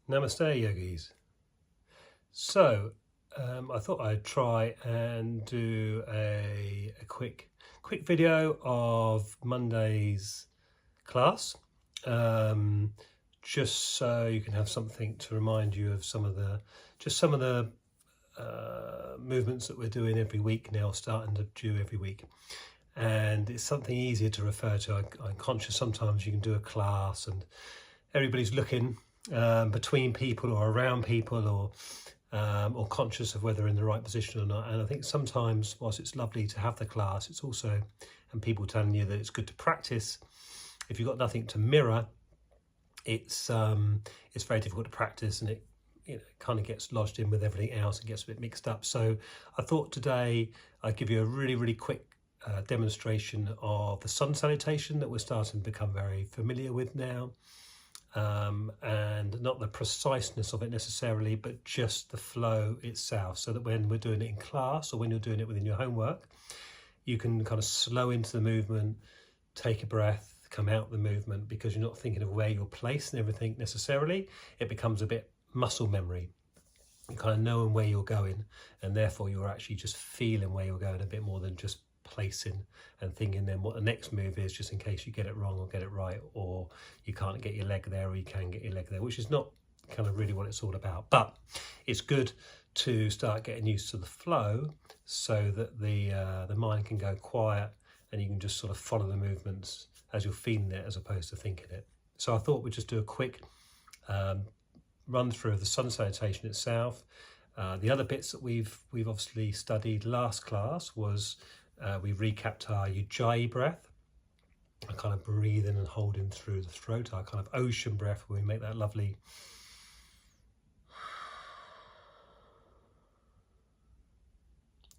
Namaste, yogis. So I thought I'd try and do a quick video of Monday's class, just so you can have something to remind you of some of the movements that we're doing every week now, starting to do every week. And it's something easier to refer to. I'm conscious sometimes you can do a class and everybody's looking between people or around people, or conscious of whether they're in the right position or not. And I think sometimes, whilst it's lovely to have the class, it's also, and people telling you that it's good to practice, if you've got nothing to mirror, it's very difficult to practice, and it kind of gets lodged in with everything else and gets a bit mixed up. So I thought today I'd give you a really quick demonstration of the sun salutation that we're starting to become very familiar with now. And not the preciseness of it necessarily, but just the flow itself, so that when we're doing it in class or when you're doing it within your homework, you can kind of slow into the movement, take a breath, come out the movement, because you're not thinking of where you're placed and everything necessarily. It becomes a bit muscle memory. You kind of knowing where you're going, and therefore you're actually just feeling where you're going a bit more than just placing and thinking then what the next move is, just in case you get it wrong or get it right, or you can't get your leg there or you can get your leg there, which is not kind of really what it's all about. But it's good to start getting used to the flow, so that the mind can go quiet and you can just sort of follow the movements as you're feeling it, as opposed to thinking it. So I thought we'd just do a quick run through of the sun salutation itself. The other bits that we've obviously studied last class was we recapped our ujjayi breath, a kind of breathing and holding through the throat, our kind of ocean breath, where we make that lovely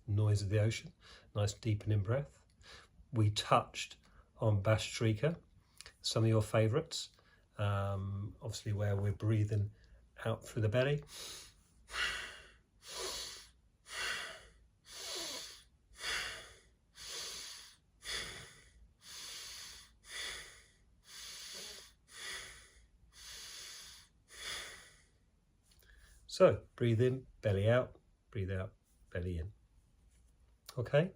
noise of the ocean, nice deepening breath. We touched on Bhastrika, some of your favourites, obviously where we're breathing out through the belly. So breathe in, belly out, breathe out, belly in. Okay,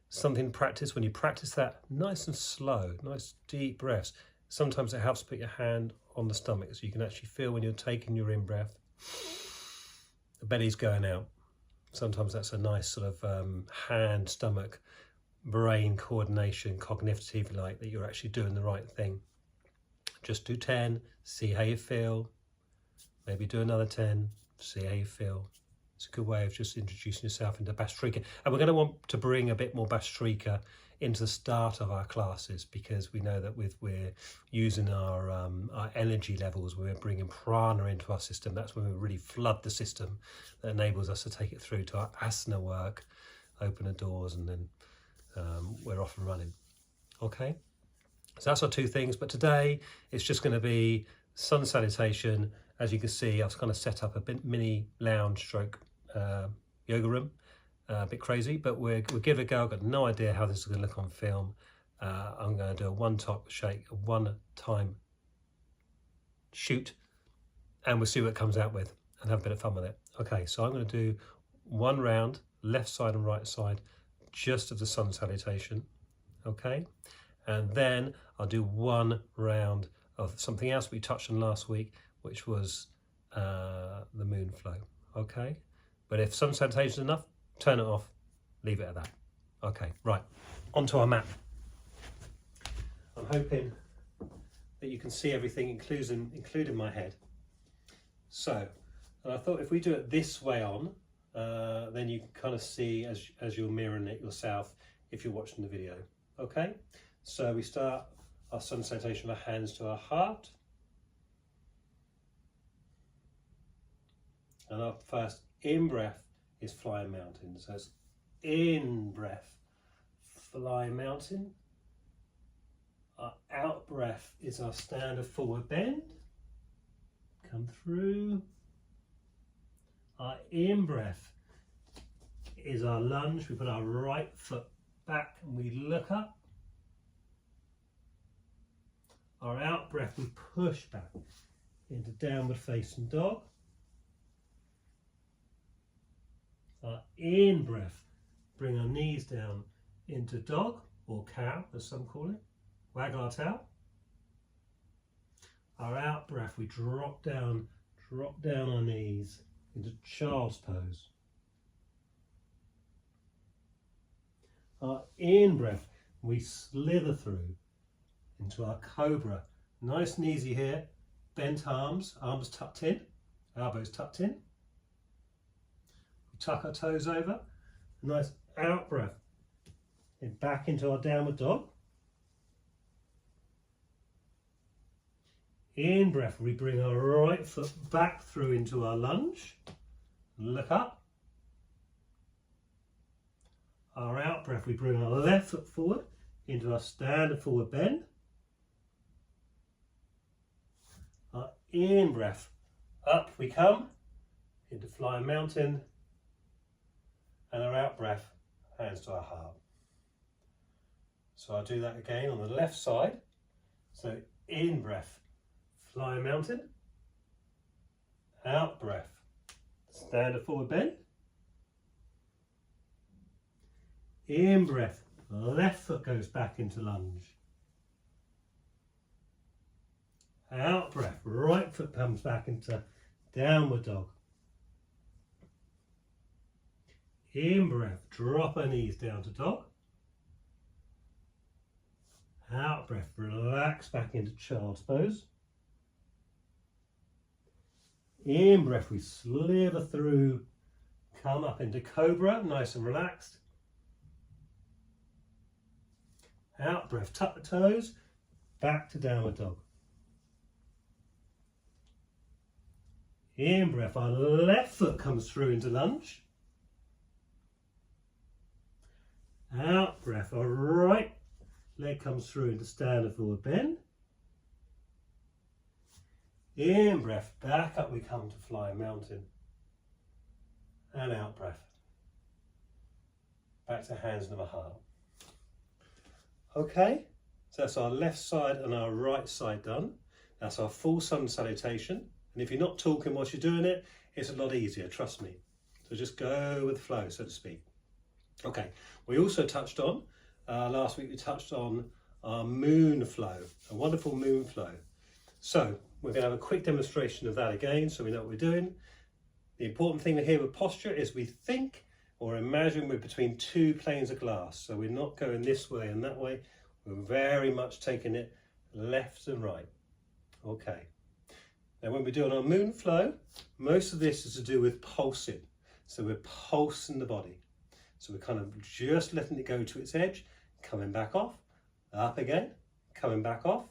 something to practice. When you practice that nice and slow, nice deep breaths, sometimes it helps to put your hand on the stomach, so you can actually feel when you're taking your in-breath, the belly's going out. Sometimes that's a nice sort of hand, stomach, brain coordination, cognitive, like that you're actually doing the right thing. Just do 10, see how you feel. Maybe do another 10, see how you feel. It's a good way of just introducing yourself into Bhastrika. And we're going to want to bring a bit more Bhastrika into the start of our classes, because we know that we're using our energy levels, we're bringing prana into our system. That's when we really flood the system, that enables us to take it through to our asana work, open the doors, and then we're off and running. Okay, so that's our two things. But today it's just going to be sun salutation. As you can see, I've kind of set up a bit mini lounge stroke yoga room. A bit crazy, but we'll give it a go. I've got no idea how this is going to look on film. I'm going to do a one-top shake, a one-time shoot, and we'll see what it comes out with and have a bit of fun with it. Okay, so I'm going to do one round, left side and right side, just of the sun salutation. Okay, and then I'll do one round of something else we touched on last week, which was the moon flow. Okay, but if sun salutation is enough, turn it off, leave it at that. Okay, right, onto our mat. I'm hoping that you can see everything, including my head. So, and I thought if we do it this way on, then you can kind of see as you're mirroring it yourself if you're watching the video. Okay, so we start our sun salutation with our hands to our heart. And our first in-breath is flying mountain. So it's in breath, flying mountain. Our out breath is our standard forward bend. Come through. Our in breath is our lunge. We put our right foot back and we look up. Our out breath, we push back into downward facing dog. Our in breath, bring our knees down into dog or cow, as some call it. Wag our tail. Our out breath, we drop down our knees into child's pose. Our in breath, we slither through into our cobra. Nice and easy here. Bent arms, arms tucked in, elbows tucked in. We tuck our toes over. A nice out breath. And back into our downward dog. In breath, we bring our right foot back through into our lunge. Look up. Our out breath, we bring our left foot forward into our standard forward bend. Our in breath, up we come into flying mountain, and our out breath, hands to our heart. So I'll do that again on the left side. So in breath, flying mountain, out breath, standard forward bend. In breath, left foot goes back into lunge. Out breath, right foot comes back into downward dog. In breath, drop our knees down to dog. Out breath, relax back into child's pose. In breath, we slither through, come up into cobra, nice and relaxed. Out breath, tuck the toes, back to downward dog. In breath, our left foot comes through into lunge. Out breath, our right leg comes through into standard forward bend. In breath, back up we come to flying mountain. And out breath, back to hands to the heart. Okay, so that's our left side and our right side done. That's our full sun salutation. And if you're not talking whilst you're doing it, it's a lot easier, trust me. So just go with the flow, so to speak. Okay, we also touched on, last week we touched on our moon flow, a wonderful moon flow. So we're going to have a quick demonstration of that again so we know what we're doing. The important thing here with posture is we think or imagine we're between two planes of glass. So we're not going this way and that way. We're very much taking it left and right. Okay. Now when we're doing our moon flow, most of this is to do with pulsing. So we're pulsing the body. So we're kind of just letting it go to its edge, coming back off, up again, coming back off.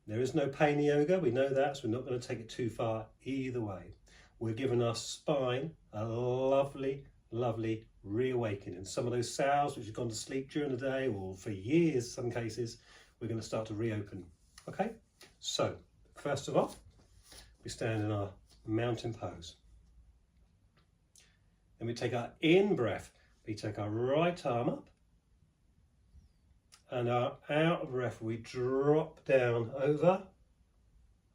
There is no pain yoga, we know that, so we're not going to take it too far either way. We're giving our spine a lovely, lovely reawakening. Some of those cells which have gone to sleep during the day or for years, some cases, we're going to start to reopen. Okay, so first of all, we stand in our mountain pose. Then we take our in breath, we take our right arm up, and our out breath, we drop down over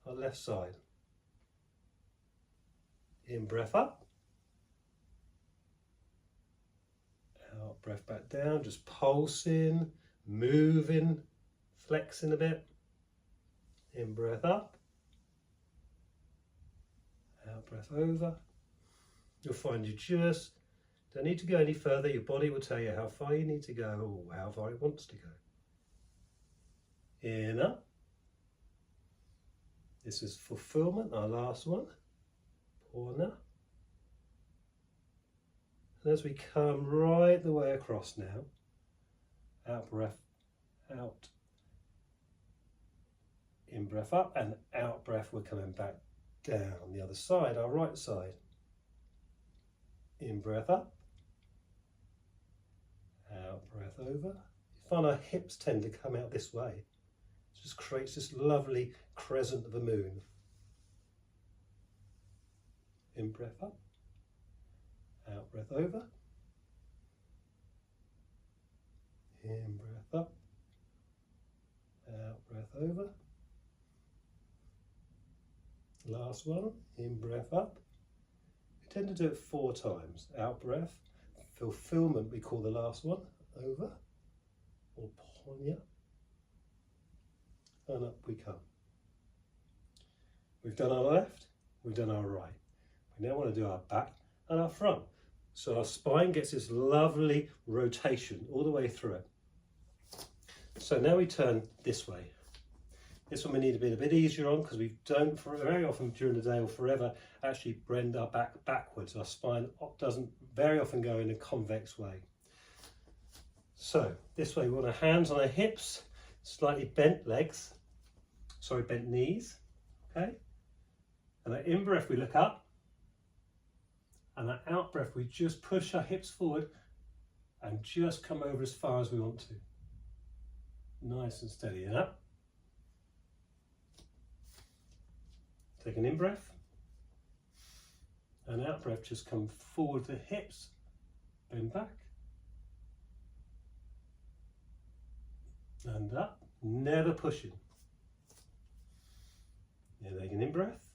our left side. In breath up, out breath back down, just pulsing, moving, flexing a bit. In breath up, out breath over. You'll find you just don't need to go any further. Your body will tell you how far you need to go or how far it wants to go. In up. This is fulfillment, our last one. Purna. And as we come right the way across now, out breath, out. In breath up and out breath, we're coming back down the other side, our right side. In breath up, out breath over. You find our hips tend to come out this way. It just creates this lovely crescent of a moon. In breath up, out breath over. In breath up, out breath over. Last one, in breath up. We tend to do it 4 times. Out breath, fulfillment we call the last one, over, or ponya, and up we come. We've done our left, we've done our right. We now want to do our back and our front. So our spine gets this lovely rotation all the way through it. So now we turn this way. This one we need to be a bit easier on because we don't very often during the day or forever actually bend our back backwards. Our spine doesn't very often go in a convex way. So this way we want our hands on our hips, slightly bent legs, bent knees, okay? And our in breath we look up, and our out breath we just push our hips forward and just come over as far as we want to. Nice and steady, and up. Take an in breath, and out breath, just come forward the hips, bend back, and up, never pushing. Yeah, take an in breath,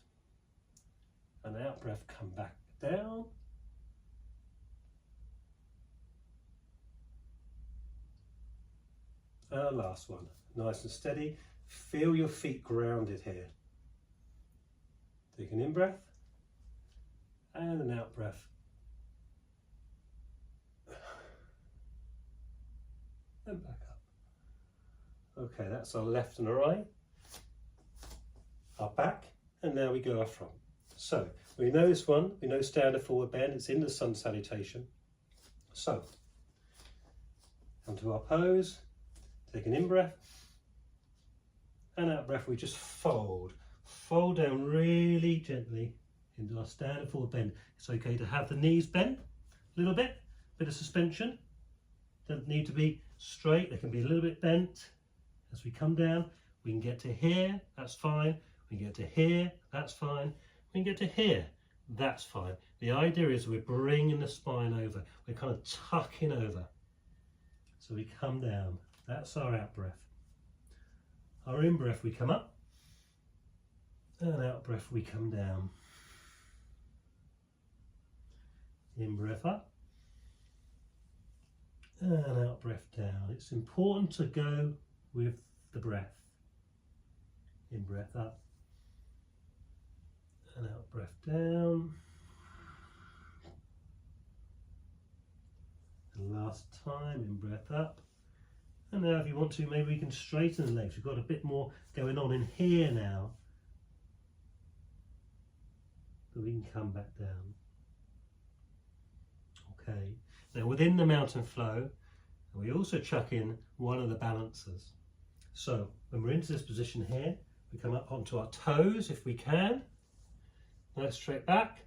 and out breath, come back down, and last one, nice and steady. Feel your feet grounded here. Take an in breath and an out breath. And back up. Okay, that's our left and our right, our back, and now we go our front. So we know this one, we know standard forward bend, it's in the sun salutation. So come to our pose, take an in breath, and out breath we just fold. Fold down really gently into our standard forward bend. It's okay to have the knees bent a little bit of suspension. Doesn't need to be straight, they can be a little bit bent. As we come down, we can get to here, that's fine. We can get to here, that's fine. We can get to here, that's fine. The idea is we're bringing the spine over. We're kind of tucking over. So we come down, that's our out breath. Our in breath, we come up. And out breath, we come down. In breath up. And out breath down. It's important to go with the breath. In breath up. And out breath down. And last time, in breath up. And now if you want to, maybe we can straighten the legs. We've got a bit more going on in here now. But we can come back down. Okay, now within the mountain flow, we also chuck in one of the balancers. So when we're into this position here, we come up onto our toes if we can. Nice straight back,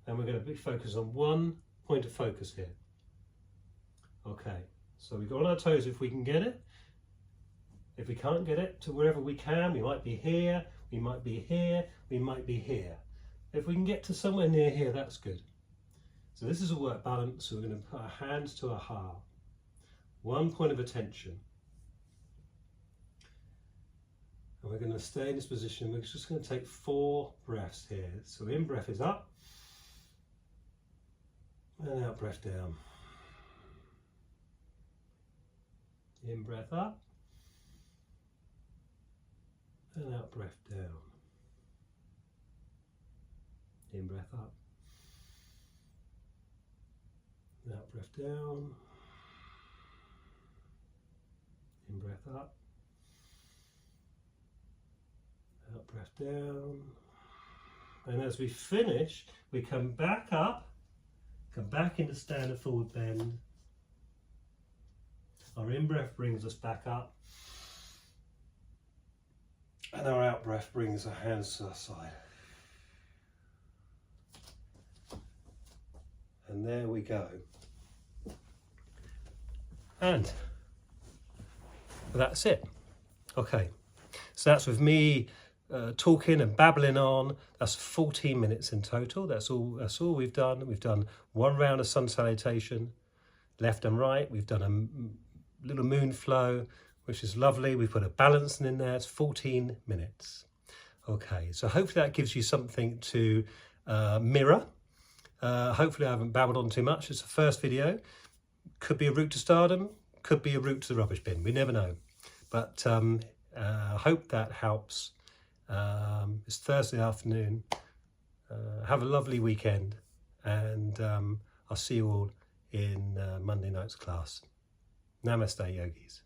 and we're going to be focused on one point of focus here. Okay, so we go on our toes if we can get it. If we can't get it to wherever we can, we might be here, we might be here, we might be here. If we can get to somewhere near here, that's good. So this is a work balance, so we're going to put our hands to our heart. One point of attention. And we're going to stay in this position. We're just going to take 4 breaths here. So in breath is up, and out breath down. In breath up, and out breath down. In breath up, out breath down, in breath up, out breath down, and as we finish we come back up, come back into standard forward bend. Our in breath brings us back up, and our out breath brings our hands to our side. And there we go. And that's it. Okay, so that's with me talking and babbling on. That's 14 minutes in total. That's all we've done. We've done 1 round of sun salutation, left and right. We've done a little moon flow, which is lovely. We've put a balancing in there. It's 14 minutes. Okay, so hopefully that gives you something to mirror. Hopefully I haven't babbled on too much. It's the first video. Could be a route to stardom, could be a route to the rubbish bin. We never know. But I hope that helps. It's Thursday afternoon. Have a lovely weekend, and I'll see you all in Monday night's class. Namaste, yogis.